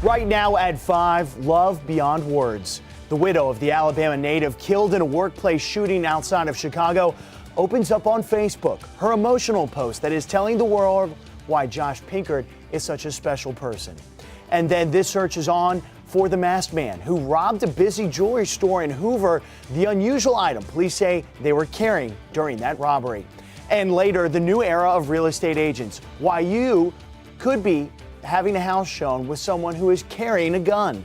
Right now at 5, love beyond words. The widow of the Alabama native killed in a workplace shooting outside of Chicago opens up on Facebook her emotional post that is telling the world why Josh Pinkard is such a special person. And then this search is on for the masked man who robbed a busy jewelry store in Hoover. The unusual item police say they were carrying during that robbery. And later, the new era of real estate agents. Why you could be having a house shown with someone who is carrying a gun.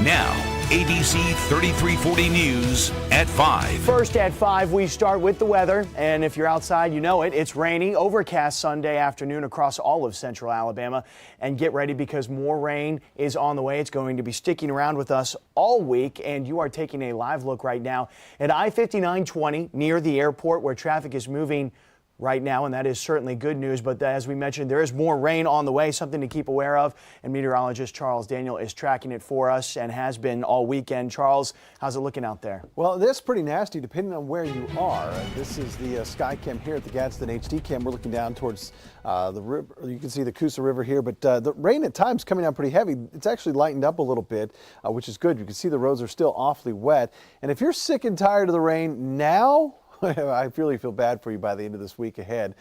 Now, ABC 3340 News at 5. First at 5, we start with the weather. And if you're outside, you know it. It's rainy, overcast Sunday afternoon across all of central Alabama. And get ready because more rain is on the way. It's going to be sticking around with us all week. And you are taking a live look right now at I-5920 near the airport where traffic is moving right now, and that is certainly good news. But as we mentioned, there is more rain on the way, something to keep aware of. And meteorologist Charles Daniel is tracking it for us and has been all weekend. Charles, how's it looking out there? Well, this is pretty nasty depending on where you are. This is the sky cam here at the Gadsden HD cam. We're looking down towards the river. You can see the Coosa River here, but the rain at times coming down pretty heavy. It's actually lightened up a little bit, which is good. You can see the roads are still awfully wet. And if you're sick and tired of the rain now, I really feel bad for you by the end of this week ahead.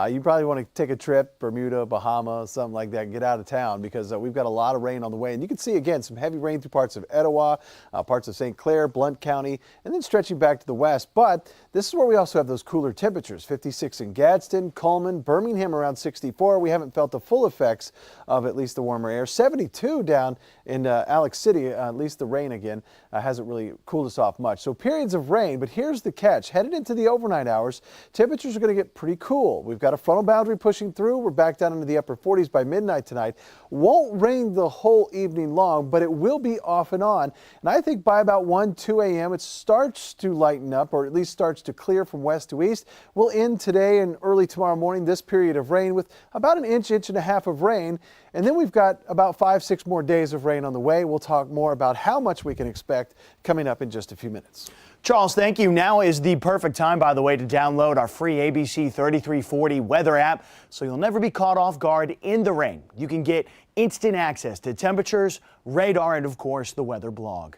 You probably want to take a trip, Bermuda, Bahamas, something like that, and get out of town because we've got a lot of rain on the way. And you can see, again, some heavy rain through parts of Etowah, parts of St. Clair, Blount County, and then stretching back to the west. But this is where we also have those cooler temperatures, 56 in Gadsden, Coleman, Birmingham around 64. We haven't felt the full effects of at least the warmer air. 72 down in Alex City, at least the rain again hasn't really cooled us off much. So periods of rain, but here's the catch. Headed into the overnight hours, temperatures are going to get pretty cool. We've got a frontal boundary pushing through. We're back down into the upper 40s by midnight tonight. Won't rain the whole evening long, but it will be off and on. And I think by about 1, 2 a.m. it starts to lighten up, or at least starts to clear from west to east. We'll end today and early tomorrow morning this period of rain with about an inch and a half of rain. And then we've got about 5, 6 more days of rain on the way. We'll talk more about how much we can expect coming up in just a few minutes. Charles, thank you. Now is the perfect time, by the way, to download our free ABC 3340 weather app so you'll never be caught off guard in the rain. You can get instant access to temperatures, radar, and of course, the weather blog.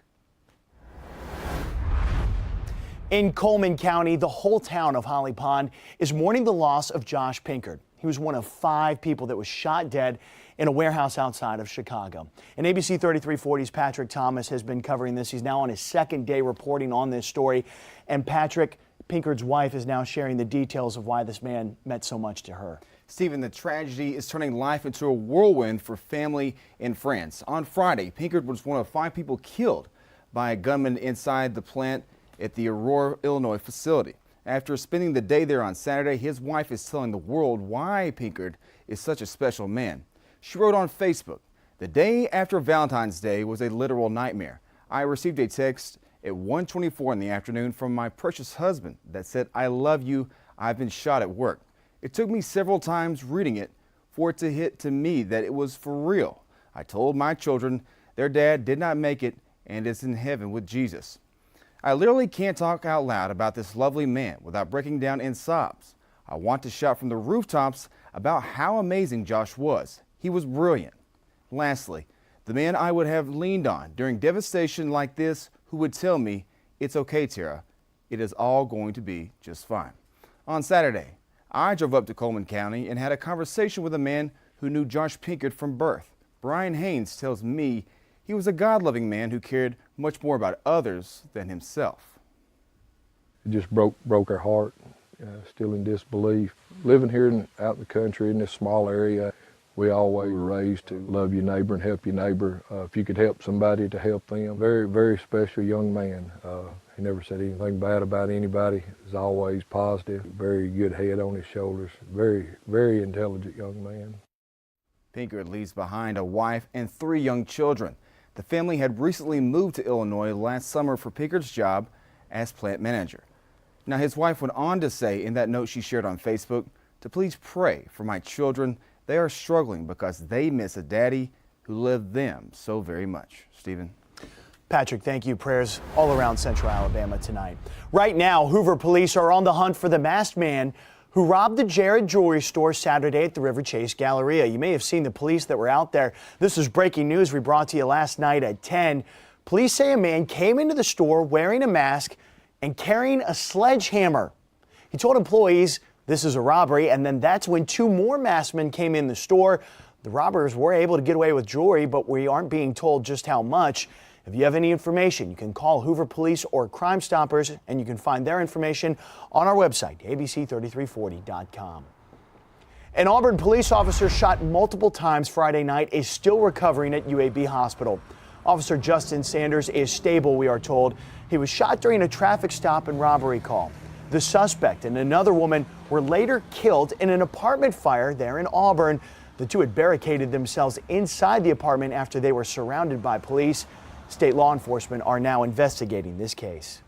In Coleman County, the whole town of Holly Pond is mourning the loss of Josh Pinkard. He was one of 5 people that was shot dead in a warehouse outside of Chicago. And ABC 3340's Patrick Thomas has been covering this. He's now on his second day reporting on this story. And Patrick, Pinkard's wife, is now sharing the details of why this man meant so much to her. Stephen, the tragedy is turning life into a whirlwind for family and friends. On Friday, Pinkard was one of 5 people killed by a gunman inside the plant at the Aurora, Illinois facility. After spending the day there on Saturday, his wife is telling the world why Pinkard is such a special man. She wrote on Facebook, "The day after Valentine's Day was a literal nightmare. I received a text at 1:24 in the afternoon from my precious husband that said, 'I love you. I've been shot at work.' It took me several times reading it for it to hit to me that it was for real. I told my children their dad did not make it and is in heaven with Jesus. I literally can't talk out loud about this lovely man without breaking down in sobs. I want to shout from the rooftops about how amazing Josh was. He was brilliant. Lastly, the man I would have leaned on during devastation like this, who would tell me, 'It's okay, Tara. It is all going to be just fine.'" On Saturday, I drove up to Coleman County and had a conversation with a man who knew Josh Pinkard from birth. Brian Haynes tells me he was a God-loving man who cared much more about others than himself. It just broke our heart. Still in disbelief. Living here out in the country in this small area, we always were raised to love your neighbor and help your neighbor. If you could help somebody, to help them. Very, very special young man. He never said anything bad about anybody. He was always positive. Very good head on his shoulders. Very, very intelligent young man. Pinkard leaves behind a wife and 3 young children. The family had recently moved to Illinois last summer for Pinkard's job as plant manager. Now, his wife went on to say in that note she shared on Facebook to please pray for my children. They are struggling because they miss a daddy who loved them so very much. Stephen. Patrick, thank you. Prayers all around central Alabama tonight. Right now, Hoover police are on the hunt for the masked man who robbed the Jared Jewelry Store Saturday at the River Chase Galleria. You may have seen the police that were out there. This was breaking news we brought to you last night at 10. Police say a man came into the store wearing a mask and carrying a sledgehammer. He told employees this is a robbery, and then that's when two more masked men came in the store. The robbers were able to get away with jewelry, but we aren't being told just how much. If you have any information, you can call Hoover Police or Crime Stoppers, and you can find their information on our website, abc3340.com. An Auburn police officer shot multiple times Friday night is still recovering at UAB Hospital. Officer Justin Sanders is stable, we are told. He was shot during a traffic stop and robbery call. The suspect and another woman were later killed in an apartment fire there in Auburn. The two had barricaded themselves inside the apartment after they were surrounded by police. State law enforcement are now investigating this case.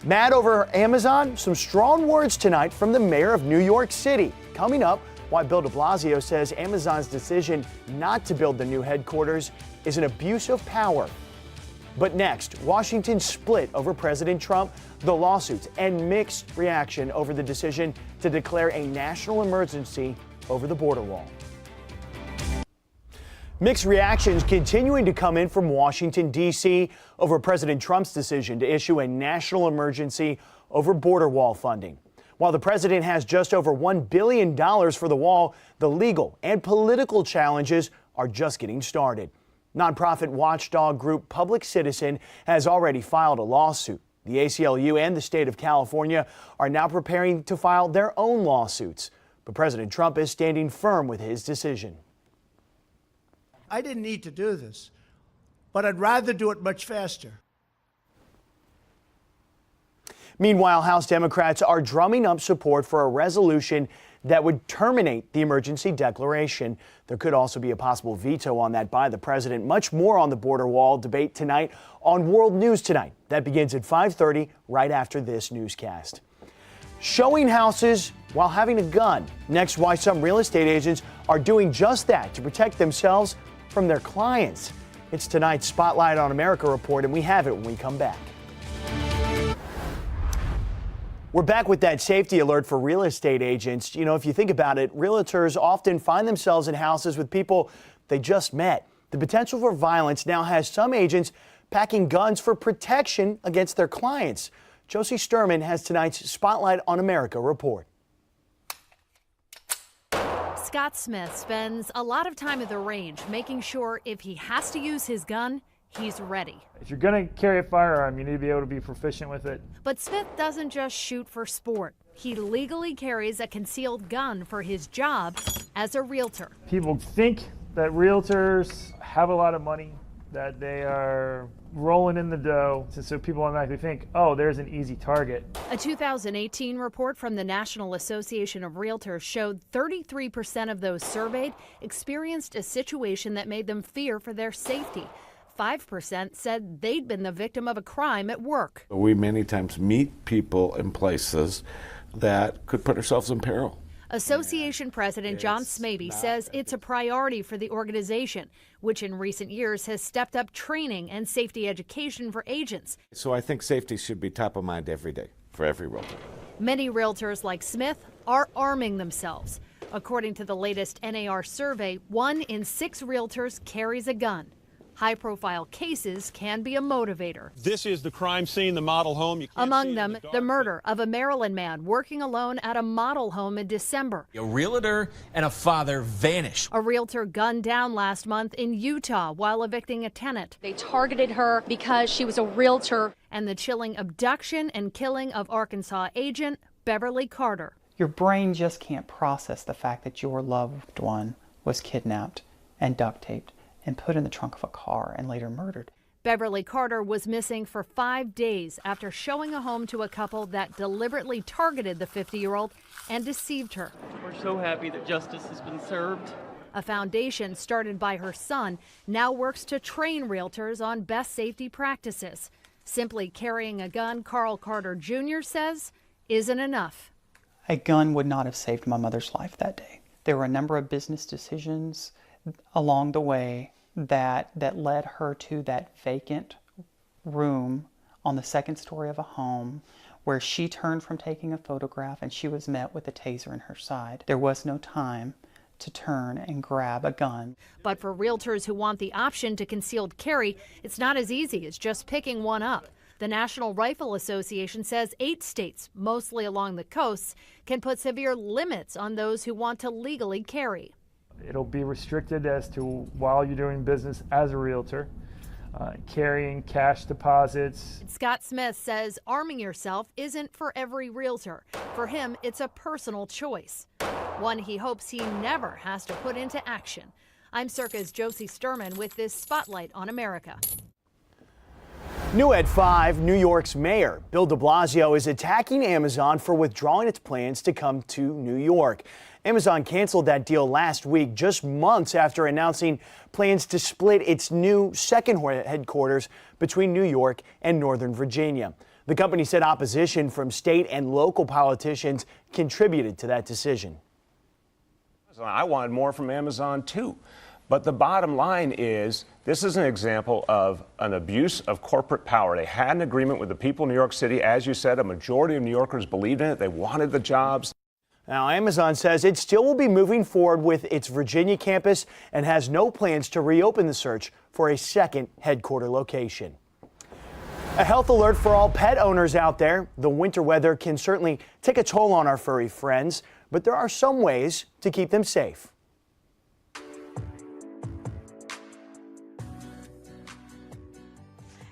Mad over Amazon? Some strong words tonight from the mayor of New York City. Coming up, why Bill de Blasio says Amazon's decision not to build the new headquarters is an abuse of power. But next, Washington split over President Trump, the lawsuits, and mixed reaction over the decision to declare a national emergency over the border wall. Mixed reactions continuing to come in from Washington, D.C. over President Trump's decision to issue a national emergency over border wall funding. While the president has just over $1 billion for the wall, the legal and political challenges are just getting started. Nonprofit watchdog group Public Citizen has already filed a lawsuit. The ACLU and the state of California are now preparing to file their own lawsuits. But President Trump is standing firm with his decision. I didn't need to do this, but I'd rather do it much faster. Meanwhile, House Democrats are drumming up support for a resolution that would terminate the emergency declaration. There could also be a possible veto on that by the president. Much more on the border wall debate tonight on World News Tonight. That begins at 5:30 right after this newscast. Showing houses while having a gun. Next, why some real estate agents are doing just that to protect themselves from their clients. It's tonight's Spotlight on America report, and we have it when we come back. We're back with that safety alert for real estate agents. You know, if you think about it, realtors often find themselves in houses with people they just met. The potential for violence now has some agents packing guns for protection against their clients. Josie Sturman has tonight's Spotlight on America report. Scott Smith spends a lot of time at the range making sure if he has to use his gun, he's ready. If you're going to carry a firearm, you need to be able to be proficient with it. But Smith doesn't just shoot for sport. He legally carries a concealed gun for his job as a realtor. People think that realtors have a lot of money, that they are rolling in the dough, so people automatically think, oh, there's an easy target. A 2018 report from the National Association of Realtors showed 33% of those surveyed experienced a situation that made them fear for their safety. 5% said they'd been the victim of a crime at work. We many times meet people in places that could put ourselves in peril. Association President John Smaby says it's a priority for the organization, which in recent years has stepped up training and safety education for agents. So I think safety should be top of mind every day for every realtor. Many realtors like Smith are arming themselves. According to the latest NAR survey, 1 in 6 realtors carries a gun. High-profile cases can be a motivator. This is the crime scene, the model home. Among them, the murder of a Maryland man working alone at a model home in December. A realtor and a father vanished. A realtor gunned down last month in Utah while evicting a tenant. They targeted her because she was a realtor. And the chilling abduction and killing of Arkansas agent Beverly Carter. Your brain just can't process the fact that your loved one was kidnapped and duct taped and put in the trunk of a car and later murdered. Beverly Carter was missing for 5 days after showing a home to a couple that deliberately targeted the 50-year-old and deceived her. We're so happy that justice has been served. A foundation started by her son now works to train realtors on best safety practices. Simply carrying a gun, Carl Carter Jr. says, isn't enough. A gun would not have saved my mother's life that day. There were a number of business decisions along the way that led her to that vacant room on the second story of a home where she turned from taking a photograph and she was met with a taser in her side. There was no time to turn and grab a gun. But for realtors who want the option to concealed carry, it's not as easy as just picking one up. The National Rifle Association says 8 states, mostly along the coasts, can put severe limits on those who want to legally carry. It'll be restricted as to while you're doing business as a realtor, carrying cash deposits. Scott Smith says arming yourself isn't for every realtor. For him, it's a personal choice, one he hopes he never has to put into action. I'm Circa's Josie Sturman with this Spotlight on America. New at 5, New York's mayor, Bill de Blasio, is attacking Amazon for withdrawing its plans to come to New York. Amazon canceled that deal last week, just months after announcing plans to split its new second headquarters between New York and Northern Virginia. The company said opposition from state and local politicians contributed to that decision. I wanted more from Amazon too. But the bottom line is, this is an example of an abuse of corporate power. They had an agreement with the people of New York City. As you said, a majority of New Yorkers believed in it. They wanted the jobs. Now, Amazon says it still will be moving forward with its Virginia campus and has no plans to reopen the search for a second headquarter location. A health alert for all pet owners out there. The winter weather can certainly take a toll on our furry friends, but there are some ways to keep them safe.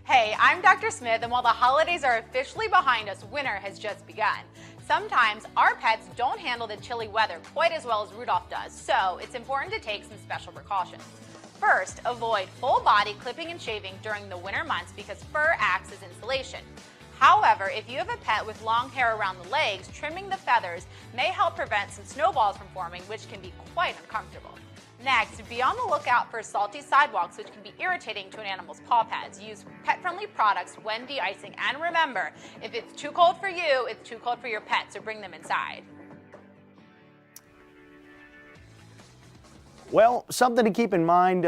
Hey, I'm Dr. Smith, and while the holidays are officially behind us, winter has just begun. Sometimes our pets don't handle the chilly weather quite as well as Rudolph does, so it's important to take some special precautions. First, avoid full body clipping and shaving during the winter months because fur acts as insulation. However, if you have a pet with long hair around the legs, trimming the feathers may help prevent some snowballs from forming, which can be quite uncomfortable. Next, be on the lookout for salty sidewalks, which can be irritating to an animal's paw pads. Use pet-friendly products when de-icing, and remember, if it's too cold for you, it's too cold for your pet, so bring them inside. Well, something to keep in mind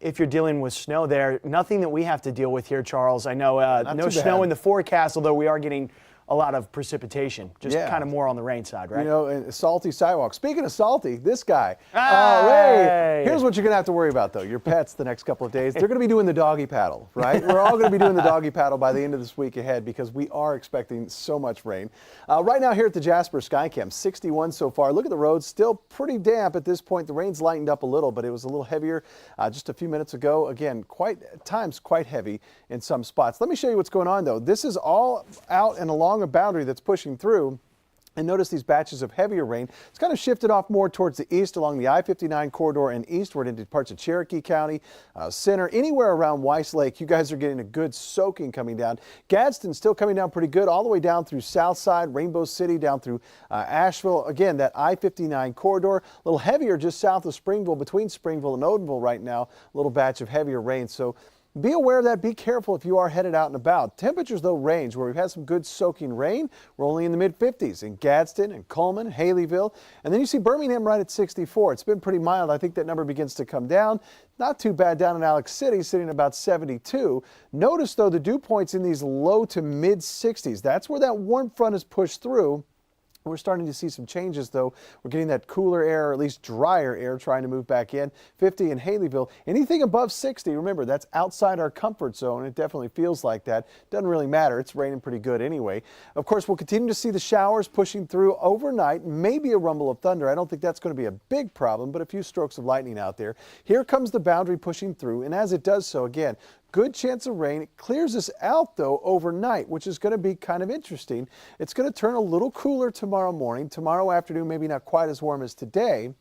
if you're dealing with snow there. Nothing that we have to deal with here, Charles. I know no snow in the forecast, although we are getting a lot of precipitation, just kind of more on the rain side, right? You know, and salty sidewalk. Speaking of salty, this guy. Hey! Here's what you're going to have to worry about, though. Your pets the next couple of days, they're going to be doing the doggy paddle, right? We're all going to be doing the doggy paddle by the end of this week ahead because we are expecting so much rain. Right now here at the Jasper Skycam, 61 so far. Look at the roads, still pretty damp at this point. The rain's lightened up a little, but it was a little heavier just a few minutes ago. Again, at times quite heavy in some spots. Let me show you what's going on, though. This is all out and along a boundary that's pushing through. And notice these batches of heavier rain. It's kind of shifted off more towards the east along the I-59 corridor and eastward into parts of Cherokee County, Center, anywhere around Weiss Lake. You guys are getting a good soaking coming down. Gadsden still coming down pretty good all the way down through Southside, Rainbow City, down through Asheville. Again, that I-59 corridor, a little heavier just south of Springville, between Springville and Odenville right now, a little batch of heavier rain. So be aware of that. Be careful if you are headed out and about. Temperatures, though, range where we've had some good soaking rain. We're only in the mid-50s in Gadsden and Coleman, Haleyville. And then you see Birmingham right at 64. It's been pretty mild. I think that number begins to come down. Not too bad down in Alex City, sitting at about 72. Notice, though, the dew points in these low to mid-60s. That's where that warm front is pushed through. We're starting to see some changes, though. We're getting that cooler air, or at least drier air, trying to move back in. 50 in Haleyville. Anything above 60, remember, that's outside our comfort zone. It definitely feels like that. Doesn't really matter. It's raining pretty good anyway. Of course, we'll continue to see the showers pushing through overnight. Maybe a rumble of thunder. I don't think that's going to be a big problem, but a few strokes of lightning out there. Here comes the boundary pushing through, and as it does so, again, good chance of rain. It clears us out, though, overnight, which is going to be kind of interesting. It's going to turn a little cooler tomorrow morning. Tomorrow afternoon, maybe not quite as warm as today.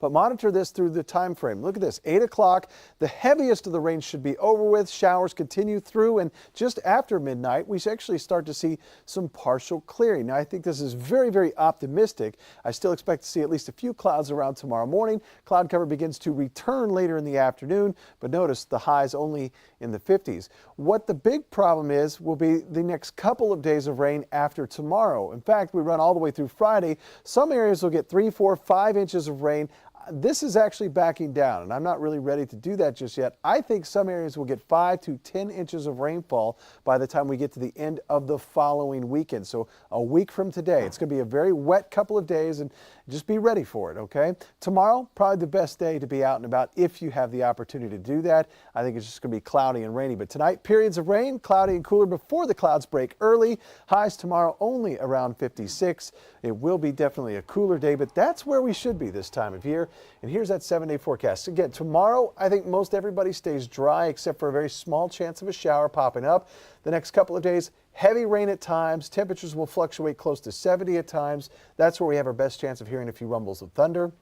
But monitor this through the time frame. Look at this, 8 o'clock. The heaviest of the rain should be over with. Showers continue through, and just after midnight, we actually start to see some partial clearing. Now, I think this is very, very optimistic. I still expect to see at least a few clouds around tomorrow morning. Cloud cover begins to return later in the afternoon, but notice the highs only in the 50s. What the big problem is will be the next couple of days of rain after tomorrow. In fact, we run all the way through Friday. Some areas will get 3, 4, 5 inches of rain. this is actually backing down, and I'm not really ready to do that just yet. I think some areas will get 5 to 10 inches of rainfall by the time we get to the end of the following weekend. So a week from today, it's going to be a very wet couple of days, and just be ready for it, okay? Tomorrow, probably the best day to be out and about if you have the opportunity to do that. I think it's just going to be cloudy and rainy. But tonight, periods of rain, cloudy and cooler before the clouds break early. Highs tomorrow only around 56. It will be definitely a cooler day, but that's where we should be this time of year. And here's that 7-day forecast. Again, tomorrow, I think most everybody stays dry except for a very small chance of a shower popping up. The next couple of days, heavy rain at times. Temperatures will fluctuate close to 70 at times. That's where we have our best chance of hearing a few rumbles of thunder,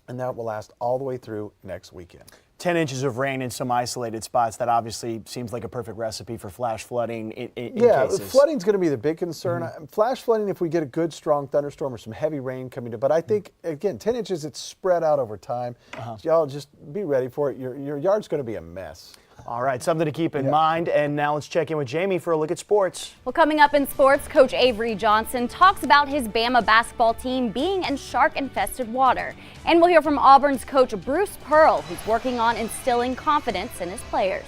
and that will last all the way through next weekend. 10 inches of rain in some isolated spots. That obviously seems like a perfect recipe for flash flooding in cases. Flooding's going to be the big concern. Flash flooding if we get a good strong thunderstorm or some heavy rain coming in. But I think, again, 10 inches, it's spread out over time. Y'all just be ready for it. Your yard's going to be a mess. All right, something to keep in mind. And now let's check in with Jamie for a look at sports. Well, coming up in sports, Coach Avery Johnson talks about his Bama basketball team being in shark-infested water. And we'll hear from Auburn's coach Bruce Pearl, who's working on instilling confidence in his players.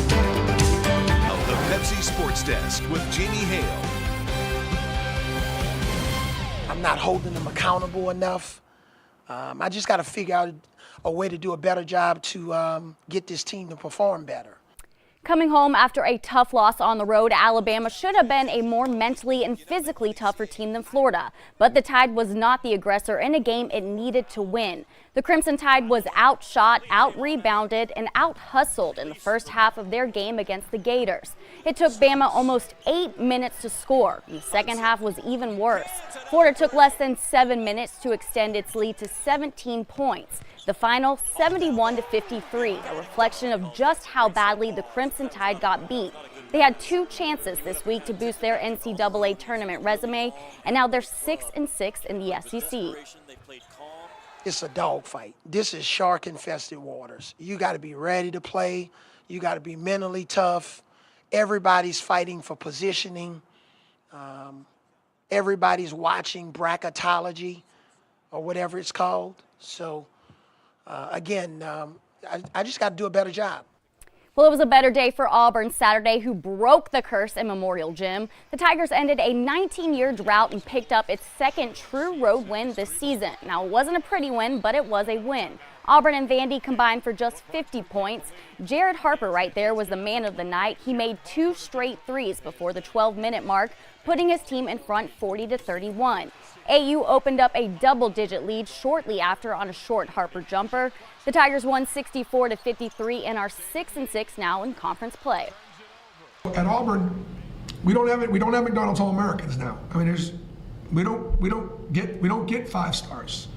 The Pepsi Sports Desk with Jamie Hale. I'm not holding them accountable enough. I just got to figure out a way to do a better job to get this team to perform better. Coming home after a tough loss on the road, Alabama should have been a more mentally and physically tougher team than Florida. But the Tide was not the aggressor in a game it needed to win. The Crimson Tide was outshot, out-rebounded, and out-hustled in the first half of their game against the Gators. It took Bama almost 8 minutes to score, and the second half was even worse. Florida took less than 7 minutes to extend its lead to 17 points. The final 71-53, a reflection of just how badly the Crimson Tide got beat. They had 2 chances this week to boost their NCAA tournament resume, and now they're 6-6 in the SEC. It's a dogfight. This is shark-infested waters. You got to be ready to play. You got to be mentally tough. Everybody's fighting for positioning. Everybody's watching bracketology or whatever it's called. So, again, I just got to do a better job. Well, it was a better day for Auburn Saturday, who broke the curse in Memorial Gym. The Tigers ended a 19-year drought and picked up its second true road win this season. Now, it wasn't a pretty win, but it was a win. Auburn and Vandy combined for just 50 points. Jared Harper right there was the man of the night. He made 2 straight threes before the 12-minute mark, putting his team in front 40-31. AU opened up a double-digit lead shortly after on a short Harper jumper. The Tigers won 64-53 and are 6-6 now in conference play. At Auburn, we don't have McDonald's All-Americans now. I mean, we don't get 5 stars,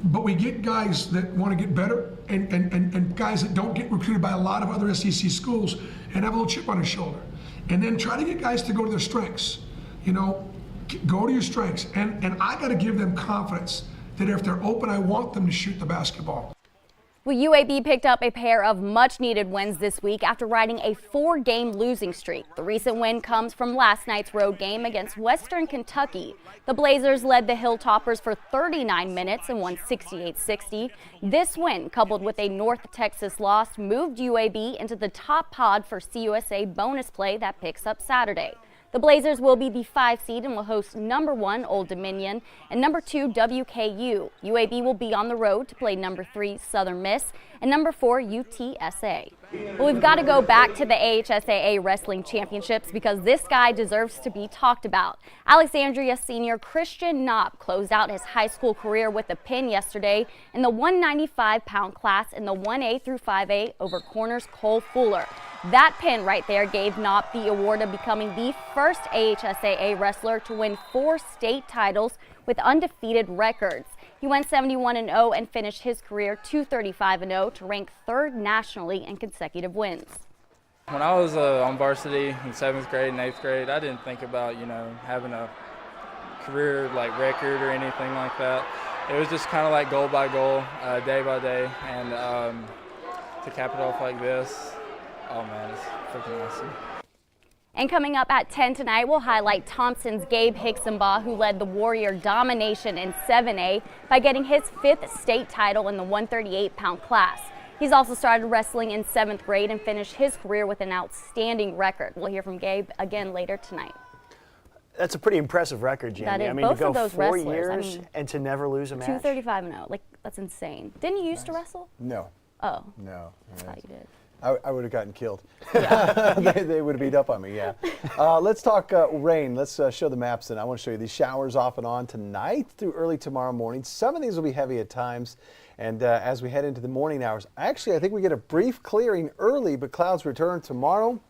but we get guys that want to get better and guys that don't get recruited by a lot of other SEC schools and have a little chip on their shoulder, and then try to get guys to go to their strengths. You know, go to your strengths, and I got to give them confidence that if they're open, I want them to shoot the basketball. Well, UAB picked up a pair of much-needed wins this week after riding a 4-game losing streak. The recent win comes from last night's road game against Western Kentucky. The Blazers led the Hilltoppers for 39 minutes and won 68-60. This win, coupled with a North Texas loss, moved UAB into the top pod for CUSA bonus play that picks up Saturday. The Blazers will be the 5 seed and will host number 1 Old Dominion and number 2 WKU. UAB will be on the road to play number 3 Southern Miss and number 4 UTSA. Well, we've got to go back to the AHSAA Wrestling Championships because this guy deserves to be talked about. Alexandria senior Christian Knopp closed out his high school career with a pin yesterday in the 195-pound class in the 1A through 5A over Corner's Cole Fuller. That pin right there gave Knopp the award of becoming the first AHSAA wrestler to win 4 state titles with undefeated records. He went 71-0 and finished his career 235-0 to rank 3rd nationally in consecutive wins. When I was on varsity in 7th grade and 8th grade, I didn't think about, having a career record or anything like that. It was just kind of like goal by goal, day by day, and to cap it off like this, oh man, it's freaking awesome. And coming up at 10 tonight, we'll highlight Thompson's Gabe Hixenbaugh, who led the Warrior domination in 7A by getting his 5th state title in the 138-pound class. He's also started wrestling in 7th grade and finished his career with an outstanding record. We'll hear from Gabe again later tonight. That's a pretty impressive record, Jamie. That is. I mean, Both to go of those 4 wrestlers, years I mean, and to never lose a match. 235-0, like that's insane. Didn't you used to wrestle? No. Oh. No. I thought you did. I would have gotten killed. they would have beat up on me, yeah. Let's talk rain. Let's show the maps, and I want to show you these showers off and on tonight through early tomorrow morning. Some of these will be heavy at times, and as we head into the morning hours, actually, I think we get a brief clearing early, but clouds return tomorrow.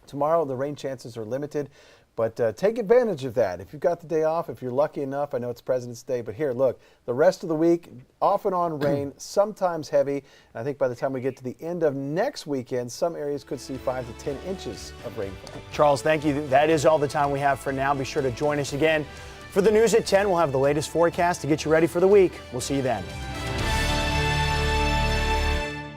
Tomorrow, the rain chances are limited. But take advantage of that. If you've got the day off, if you're lucky enough, I know it's President's Day, but here, look, the rest of the week, off and on rain, sometimes heavy. And I think by the time we get to the end of next weekend, some areas could see 5 to 10 inches of rainfall. Charles, thank you. That is all the time we have for now. Be sure to join us again for the news at 10. We'll have the latest forecast to get you ready for the week. We'll see you then.